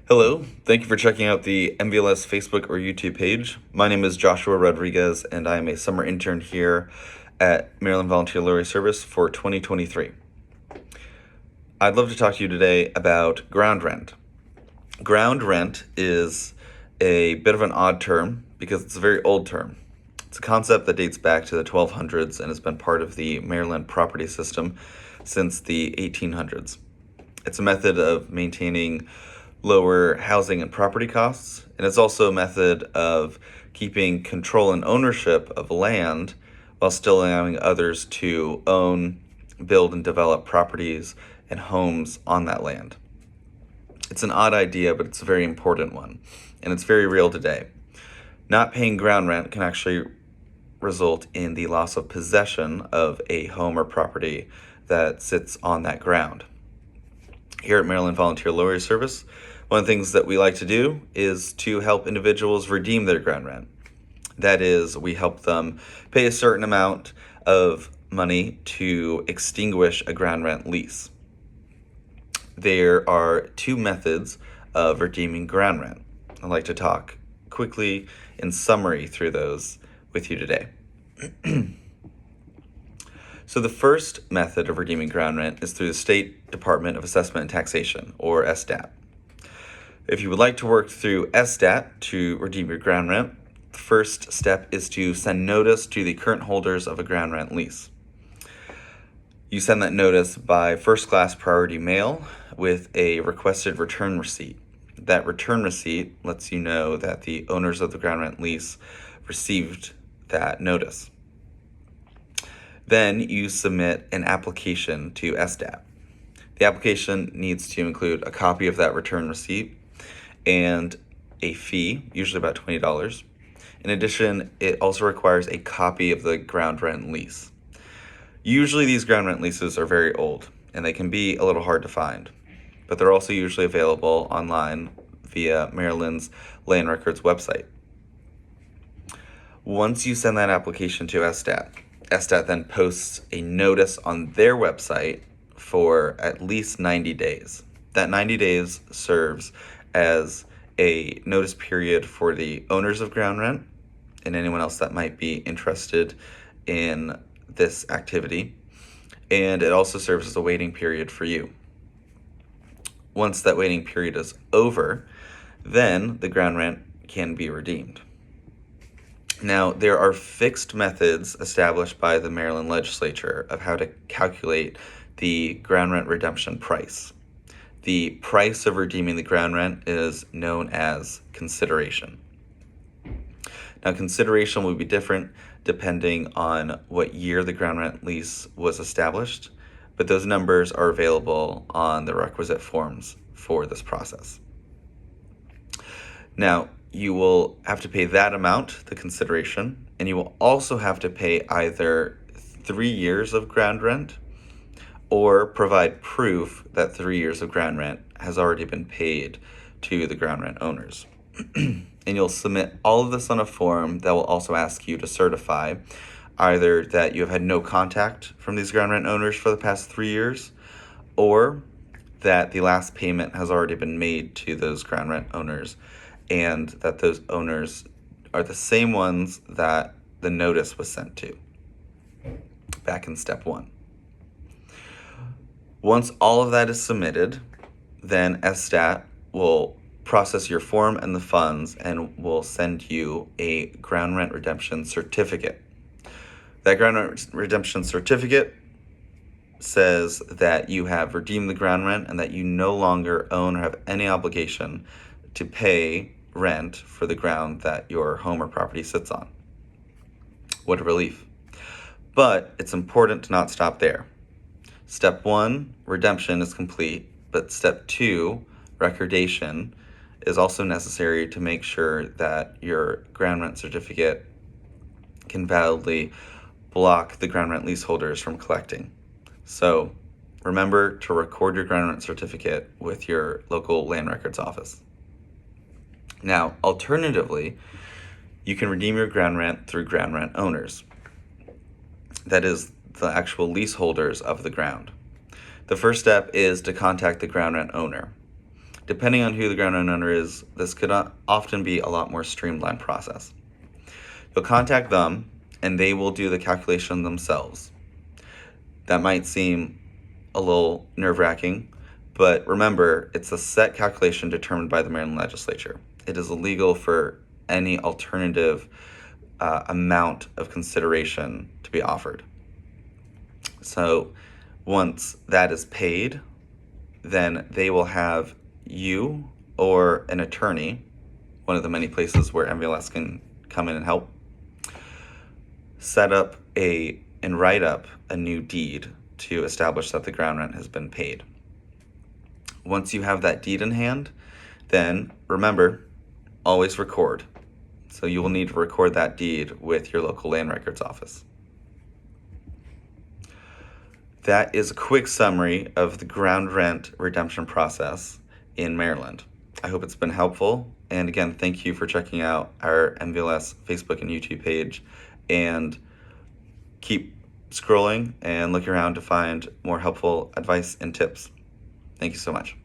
Hello, thank you for checking out the MVLS Facebook or YouTube page. My name is Joshua Rodriguez, and I am a summer intern here at Maryland Volunteer Lorry Service for 2023. I'd love to talk to you today about ground rent. Ground rent is a bit of an odd term because it's a very old term. It's a concept that dates back to the 1200s and has been part of the Maryland property system since the 1800s. It's a method of maintaining lower housing and property costs, and it's also a method of keeping control and ownership of land while still allowing others to own, build, and develop properties and homes on that land. It's an odd idea, but it's a very important one, and it's very real today. Not paying ground rent can actually result in the loss of possession of a home or property that sits on that ground. Here at Maryland Volunteer Lorry Service, one of the things that we like to do is to help individuals redeem their ground rent. That is, we help them pay a certain amount of money to extinguish a ground rent lease. There are two methods of redeeming ground rent. I'd like to talk quickly in summary through those with you today. So the first method of redeeming ground rent is through the State Department of Assessment and Taxation, or SDAT. If you would like to work through SDAT to redeem your ground rent, the first step is to send notice to the current holders of a ground rent lease. You send that notice by first-class priority mail with a requested return receipt. That return receipt lets you know that the owners of the ground rent lease received that notice. Then you submit an application to SDAT. The application needs to include a copy of that return receipt and a fee, usually about $20. In addition, it also requires a copy of the ground rent lease. Usually these ground rent leases are very old and they can be a little hard to find, but they're also usually available online via Maryland's Land Records website. Once you send that application to SDAT, SDAT then posts a notice on their website for at least 90 days. That 90 days serves as a notice period for the owners of ground rent and anyone else that might be interested in this activity. And it also serves as a waiting period for you. Once that waiting period is over, then the ground rent can be redeemed. Now, there are fixed methods established by the Maryland legislature of how to calculate the ground rent redemption price. The price of redeeming the ground rent is known as consideration. Now, consideration will be different depending on what year the ground rent lease was established, but those numbers are available on the requisite forms for this process. Now, you will have to pay that amount, the consideration, and you will also have to pay either 3 years of ground rent or provide proof that 3 years of ground rent has already been paid to the ground rent owners. And you'll submit all of this on a form that will also ask you to certify either that you have had no contact from these ground rent owners for the past 3 years, or that the last payment has already been made to those ground rent owners, and that those owners are the same ones that the notice was sent to back in step 1. Once all of that is submitted, then SDAT will process your form and the funds and will send you a ground rent redemption certificate. That ground rent redemption certificate says that you have redeemed the ground rent and that you no longer own or have any obligation to pay rent for the ground that your home or property sits on. What a relief. But it's important to not stop there. Step 1, redemption, is complete, but step 2, recordation, is also necessary to make sure that your ground rent certificate can validly block the ground rent leaseholders from collecting. So remember to record your ground rent certificate with your local land records office. Now, alternatively, you can redeem your ground rent through ground rent owners. That is, the actual leaseholders of the ground. The first step is to contact the ground rent owner. Depending on who the ground rent owner is, this could often be a lot more streamlined process. You'll contact them and they will do the calculation themselves. That might seem a little nerve-wracking, but remember, it's a set calculation determined by the Maryland legislature. It is illegal for any alternative amount of consideration to be offered. So once that is paid, then they will have you or an attorney, one of the many places where MVLS can come in and help, set up and write up a new deed to establish that the ground rent has been paid. Once you have that deed in hand, then remember, always record. So you will need to record that deed with your local land records office. That is a quick summary of the ground rent redemption process in Maryland. I hope it's been helpful. And again, thank you for checking out our MVLS Facebook and YouTube page, and keep scrolling and looking around to find more helpful advice and tips. Thank you so much.